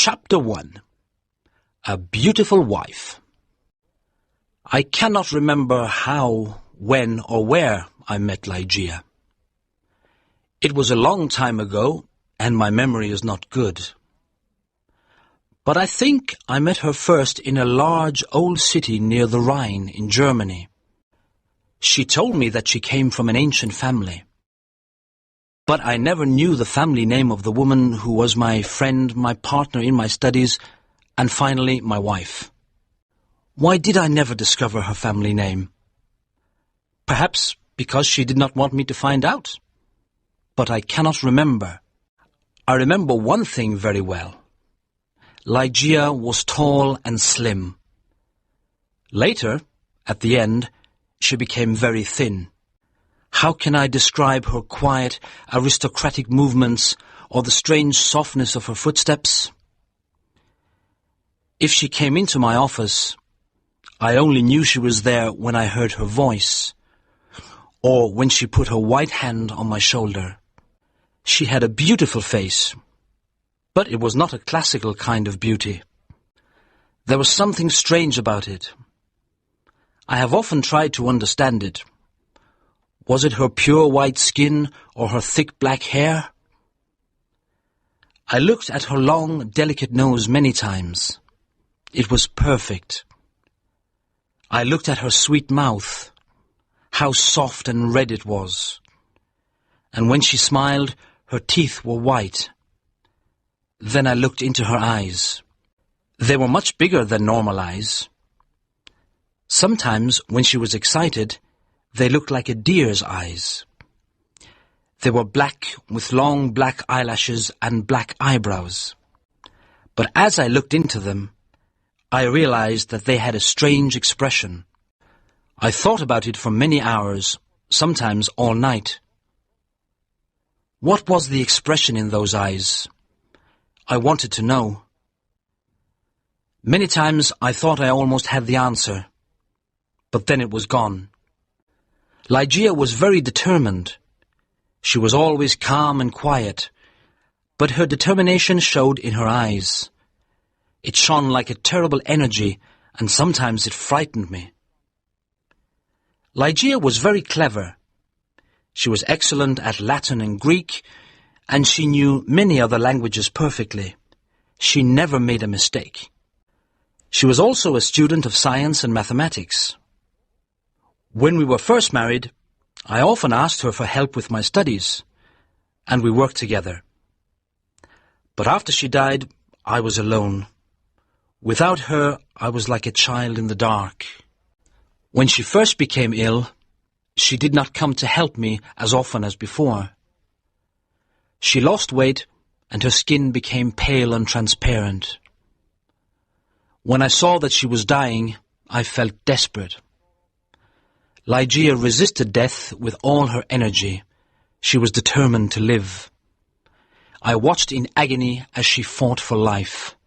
Chapter 1. A Beautiful Wife. I cannot remember how, when, or where I met Ligeia. It was a long time ago, and my memory is not good. But I think I met her first in a large old city near the Rhine in Germany. She told me that she came from an ancient family. But I never knew the family name of the woman who was my friend, my partner in my studies, and finally my wife. Why did I never discover her family name? Perhaps because she did not want me to find out. But I cannot remember. I remember one thing very well. Ligeia was tall and slim. Later, at the end, she became very thin. How can I describe her quiet, aristocratic movements or the strange softness of her footsteps? If she came into my office, I only knew she was there when I heard her voice, or when she put her white hand on my shoulder. She had a beautiful face, but it was not a classical kind of beauty. There was something strange about it. I have often tried to understand it. Was it her pure white skin or her thick black hair? I looked at her long, delicate nose many times. It was perfect. I looked at her sweet mouth. How soft and red it was. And when she smiled, her teeth were white. Then I looked into her eyes. They were much bigger than normal eyes. Sometimes, when she was excited, they looked like a deer's eyes. They were black with long black eyelashes and black eyebrows. But as I looked into them, I realized that they had a strange expression. I thought about it for many hours, sometimes all night. What was the expression in those eyes? I wanted to know. Many times I thought I almost had the answer, but then it was gone. Ligeia was very determined. She was always calm and quiet, but her determination showed in her eyes. It shone like a terrible energy, and sometimes it frightened me. Ligeia was very clever. She was excellent at Latin and Greek, and she knew many other languages perfectly. She never made a mistake. She was also a student of science and mathematics. When we were first married, I often asked her for help with my studies, and we worked together. But after she died, I was alone. Without her, I was like a child in the dark. When she first became ill, she did not come to help me as often as before. She lost weight, and her skin became pale and transparent. When I saw that she was dying, I felt desperate. Ligeia resisted death with all her energy. She was determined to live. I watched in agony as she fought for life.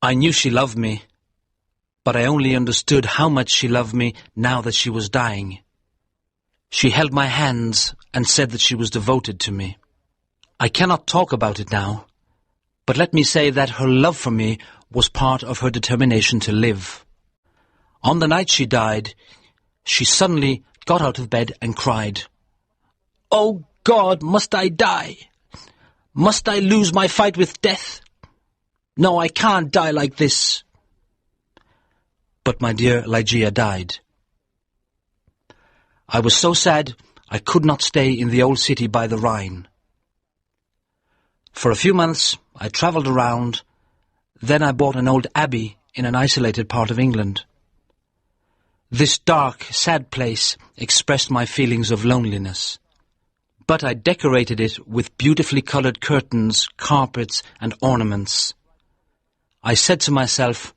I knew she loved me, but I only understood how much she loved me now that she was dying. She held my hands and said that she was devoted to me. I cannot talk about it now, but let me say that her love for me was part of her determination to live. On the night she died, she suddenly got out of bed and cried, "Oh God, must I die? Must I lose my fight with death? No, I can't die like this." But my dear Ligeia died. I was so sad I could not stay in the old city by the Rhine. For a few months I travelled around, then I bought an old abbey in an isolated part of England. This dark, sad place expressed my feelings of loneliness. But I decorated it with beautifully colored curtains, carpets, and ornaments. I said to myself,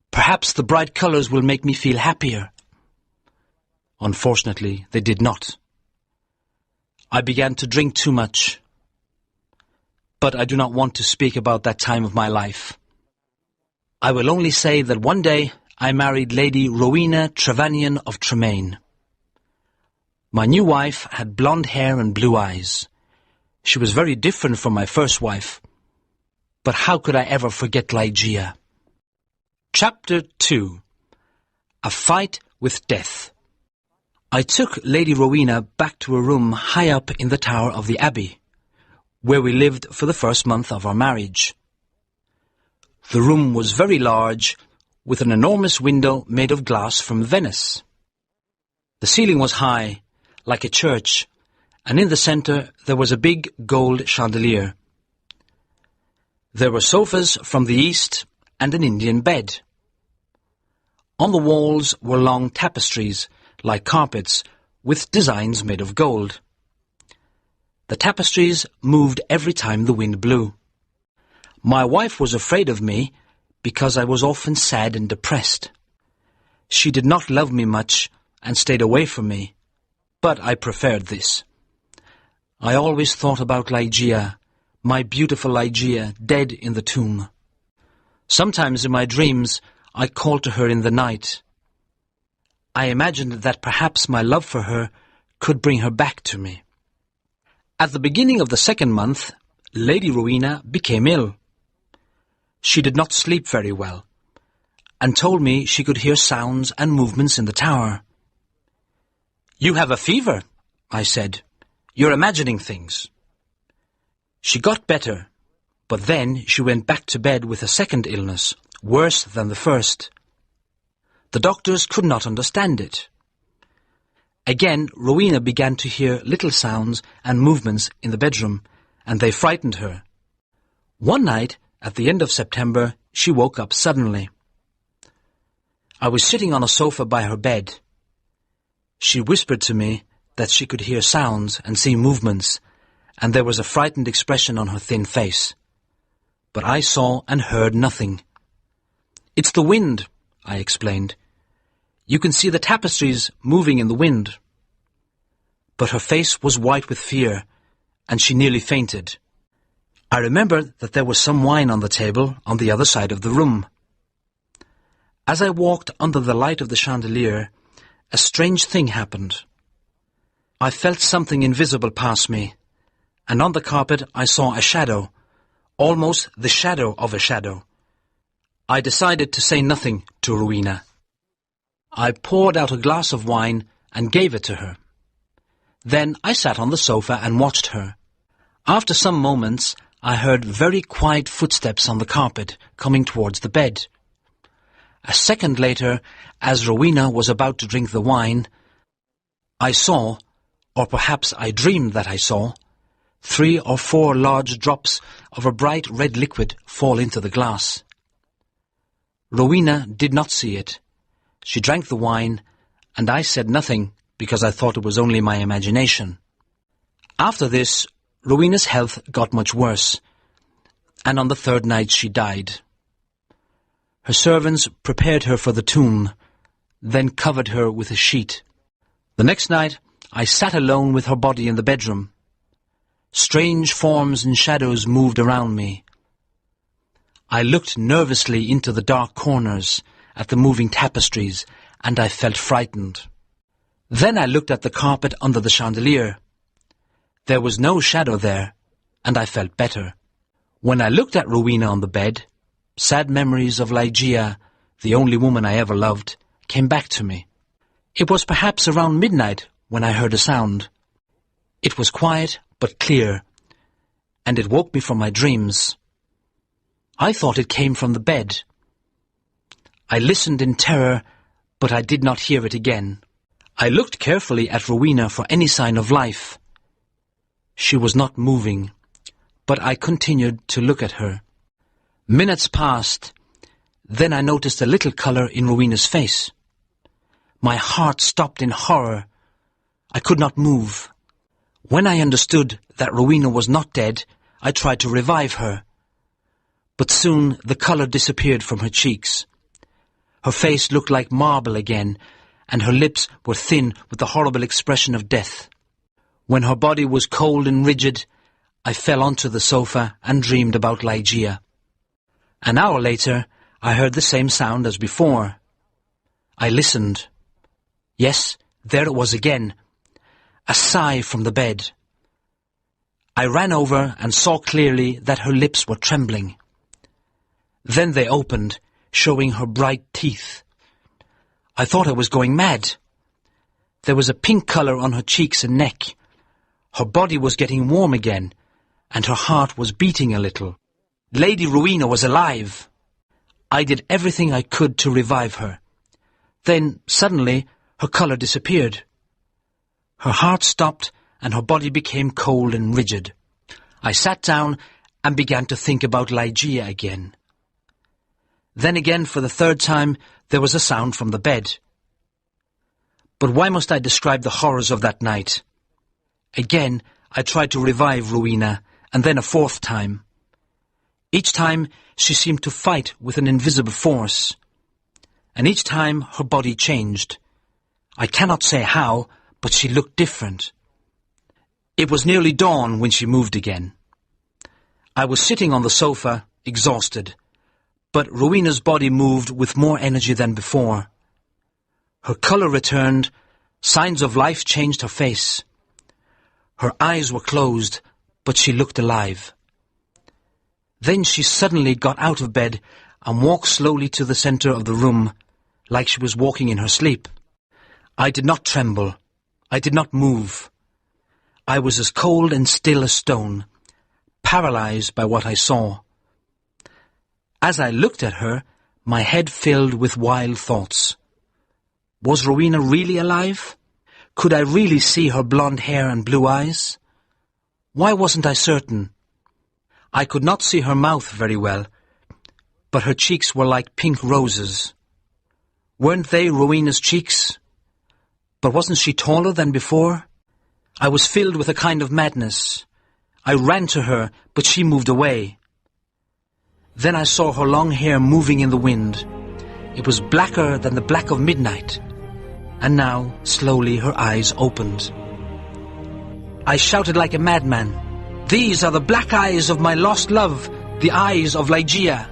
perhaps the bright colors will make me feel happier. Unfortunately, they did not. I began to drink too much. But I do not want to speak about that time of my life. I will only say that one day I married Lady Rowena Trevanion of Tremaine. My new wife had blonde hair and blue eyes. She was very different from my first wife. But how could I ever forget Ligeia? Chapter 2. A Fight with Death. I took Lady Rowena back to a room high up in the tower of the Abbey, where we lived for the first month of our marriage. The room was very large, with an enormous window made of glass from Venice. The ceiling was high, like a church, and in the centre there was a big gold chandelier. There were sofas from the east and an Indian bed. On the walls were long tapestries, like carpets, with designs made of gold. The tapestries moved every time the wind blew. My wife was afraid of me because I was often sad and depressed. She did not love me much and stayed away from me, but I preferred this. I always thought about Ligeia, my beautiful Ligeia, dead in the tomb. Sometimes in my dreams I called to her in the night. I imagined that perhaps my love for her could bring her back to me. At the beginning of the second month, Lady Rowena became ill. She did not sleep very well, and told me she could hear sounds and movements in the tower. "You have a fever," I said. "You're imagining things." She got better, but then she went back to bed with a second illness, worse than the first. The doctors could not understand it. Again, Rowena began to hear little sounds and movements in the bedroom, and they frightened her. One night, at the end of September, she woke up suddenly. I was sitting on a sofa by her bed. She whispered to me that she could hear sounds and see movements, and there was a frightened expression on her thin face. But I saw and heard nothing. "It's the wind," I explained. "You can see the tapestries moving in the wind." But her face was white with fear, and she nearly fainted. I remember that there was some wine on the table on the other side of the room. As I walked under the light of the chandelier, a strange thing happened. I felt something invisible pass me, and on the carpet I saw a shadow, almost the shadow of a shadow. I decided to say nothing to Rowena. I poured out a glass of wine and gave it to her. Then I sat on the sofa and watched her. After some moments, I heard very quiet footsteps on the carpet coming towards the bed. A second later, as Rowena was about to drink the wine, I saw, or perhaps I dreamed that I saw, 3 or 4 large drops of a bright red liquid fall into the glass. Rowena did not see it. She drank the wine, and I said nothing because I thought it was only my imagination. After this, Rowena's health got much worse, and on the third night she died. Her servants prepared her for the tomb, then covered her with a sheet. The next night I sat alone with her body in the bedroom. Strange forms and shadows moved around me. I looked nervously into the dark corners at the moving tapestries, and I felt frightened. Then I looked at the carpet under the chandelier. There was no shadow there, and I felt better. When I looked at Rowena on the bed, sad memories of Ligeia, the only woman I ever loved, came back to me. It was perhaps around midnight when I heard a sound. It was quiet but clear, and it woke me from my dreams. I thought it came from the bed. I listened in terror, but I did not hear it again. I looked carefully at Rowena for any sign of life. She was not moving, but I continued to look at her. Minutes passed. Then I noticed a little colour in Rowena's face. My heart stopped in horror. I could not move. When I understood that Rowena was not dead, I tried to revive her. But soon the colour disappeared from her cheeks. Her face looked like marble again, and her lips were thin with the horrible expression of death. When her body was cold and rigid, I fell onto the sofa and dreamed about Ligeia. An hour later, I heard the same sound as before. I listened. Yes, there it was again. A sigh from the bed. I ran over and saw clearly that her lips were trembling. Then they opened, showing her bright teeth. I thought I was going mad. There was a pink colour on her cheeks and neck. Her body was getting warm again, and her heart was beating a little. Lady Rowena was alive. I did everything I could to revive her. Then, suddenly, her colour disappeared. Her heart stopped, and her body became cold and rigid. I sat down and began to think about Ligeia again. Then again, for the third time, there was a sound from the bed. But why must I describe the horrors of that night? Again, I tried to revive Rowena, and then a fourth time. Each time, she seemed to fight with an invisible force. And each time, her body changed. I cannot say how, but she looked different. It was nearly dawn when she moved again. I was sitting on the sofa, exhausted, but Rowena's body moved with more energy than before. Her colour returned, signs of life changed her face. Her eyes were closed, but she looked alive. Then she suddenly got out of bed and walked slowly to the centre of the room, like she was walking in her sleep. I did not tremble. I did not move. I was as cold and still as stone, paralysed by what I saw. As I looked at her, my head filled with wild thoughts. Was Rowena really alive? Could I really see her blonde hair and blue eyes? Why wasn't I certain? I could not see her mouth very well, but her cheeks were like pink roses. Weren't they Rowena's cheeks? But wasn't she taller than before? I was filled with a kind of madness. I ran to her, but she moved away. Then I saw her long hair moving in the wind. It was blacker than the black of midnight. And now, slowly, her eyes opened. I shouted like a madman, "These are the black eyes of my lost love, the eyes of Ligeia."